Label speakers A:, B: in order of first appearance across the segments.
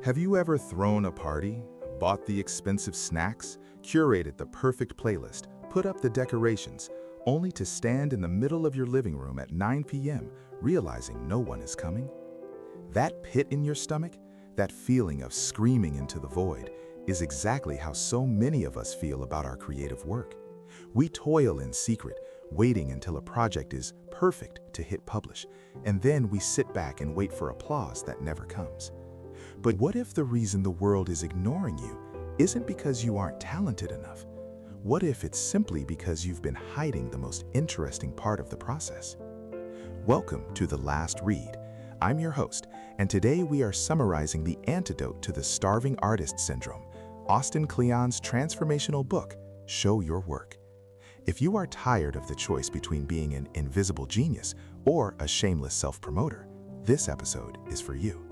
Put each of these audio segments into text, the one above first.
A: Have you ever thrown a party, bought the expensive snacks, curated the perfect playlist, put up the decorations, only to stand in the middle of your living room at 9 p.m. realizing no one is coming? That pit in your stomach, that feeling of screaming into the void, is exactly how so many of us feel about our creative work. We toil in secret, waiting until a project is perfect to hit publish, and then we sit back and wait for applause that never comes. But what if the reason the world is ignoring you isn't because you aren't talented enough? What if it's simply because you've been hiding the most interesting part of the process? Welcome to The Last Read. I'm your host, and today we are summarizing the antidote to the starving artist syndrome, Austin Kleon's transformational book, Show Your Work. If you are tired of the choice between being an invisible genius or a shameless self-promoter, this episode is for you.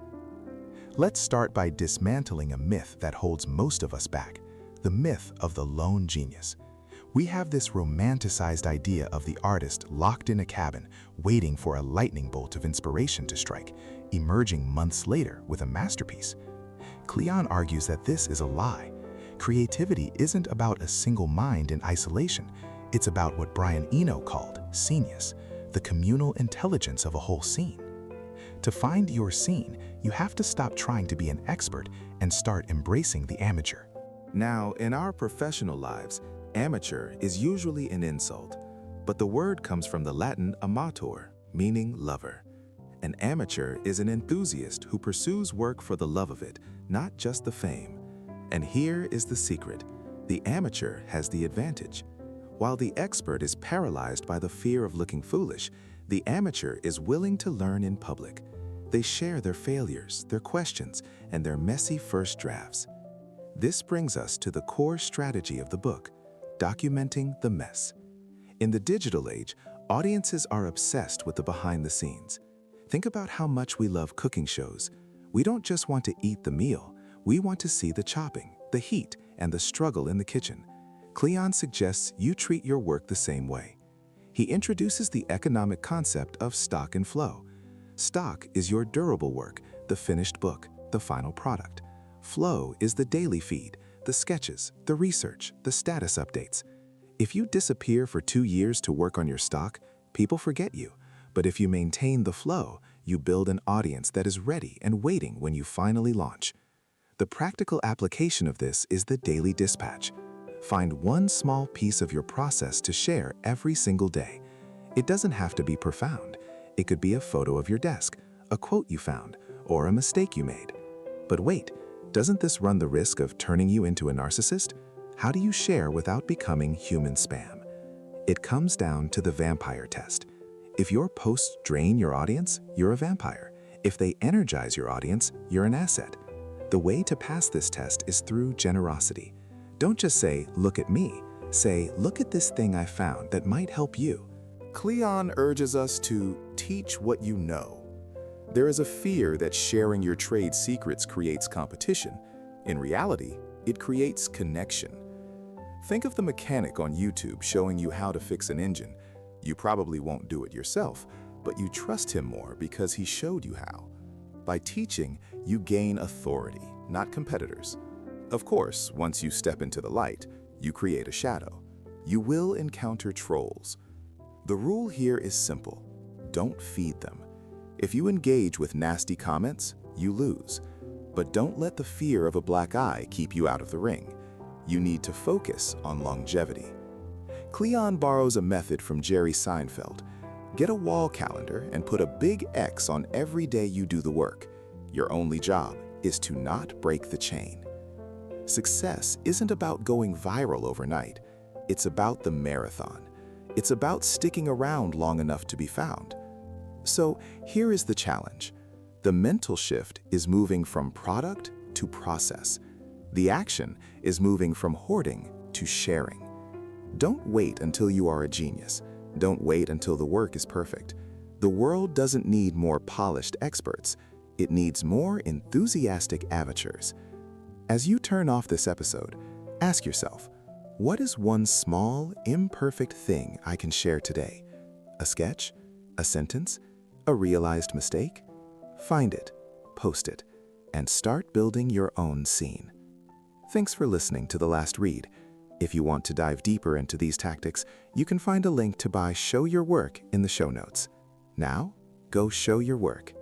A: Let's start by dismantling a myth that holds most of us back, the myth of the lone genius. We have this romanticized idea of the artist locked in a cabin, waiting for a lightning bolt of inspiration to strike, emerging months later with a masterpiece. Kleon argues that this is a lie. Creativity isn't about a single mind in isolation. It's about what Brian Eno called scenius, the communal intelligence of a whole scene. To find your scene, you have to stop trying to be an expert and start embracing the amateur.
B: Now, in our professional lives, amateur is usually an insult, but the word comes from the Latin amator, meaning lover. An amateur is an enthusiast who pursues work for the love of it, not just the fame. And here is the secret: the amateur has the advantage. While the expert is paralyzed by the fear of looking foolish, the amateur is willing to learn in public. They share their failures, their questions, and their messy first drafts. This brings us to the core strategy of the book: documenting the mess. In the digital age, audiences are obsessed with the behind the scenes. Think about how much we love cooking shows. We don't just want to eat the meal, we want to see the chopping, the heat, and the struggle in the kitchen. Kleon suggests you treat your work the same way. He introduces the economic concept of stock and flow. Stock is your durable work, the finished book, the final product. Flow is the daily feed, the sketches, the research, the status updates. If you disappear for 2 years to work on your stock, people forget you. But if you maintain the flow, you build an audience that is ready and waiting when you finally launch. The practical application of this is the daily dispatch. Find one small piece of your process to share every single day. It doesn't have to be profound. It could be a photo of your desk, a quote you found, or a mistake you made. But wait, doesn't this run the risk of turning you into a narcissist? How do you share without becoming human spam? It comes down to the vampire test. If your posts drain your audience, you're a vampire. If they energize your audience, you're an asset. The way to pass this test is through generosity. Don't just say, "Look at me." Say, "Look at this thing I found that might help you."
A: Kleon urges us to teach what you know. There is a fear that sharing your trade secrets creates competition. In reality, it creates connection. Think of the mechanic on YouTube showing you how to fix an engine. You probably won't do it yourself, but you trust him more because he showed you how. By teaching, you gain authority, not competitors. Of course, once you step into the light, you create a shadow. You will encounter trolls. The rule here is simple: don't feed them. If you engage with nasty comments, you lose. But don't let the fear of a black eye keep you out of the ring. You need to focus on longevity. Kleon borrows a method from Jerry Seinfeld. Get a wall calendar and put a big X on every day you do the work. Your only job is to not break the chain. Success isn't about going viral overnight. It's about the marathon. It's about sticking around long enough to be found. So here is the challenge. The mental shift is moving from product to process. The action is moving from hoarding to sharing. Don't wait until you are a genius. Don't wait until the work is perfect. The world doesn't need more polished experts. It needs more enthusiastic amateurs. As you turn off this episode, ask yourself, what is one small, imperfect thing I can share today? A sketch? A sentence? A realized mistake? Find it, post it,
B: and start building your own scene. Thanks for listening to The Last Read. If you want to dive deeper into these tactics, you can find a link to buy Show Your Work in the show notes. Now, go show your work.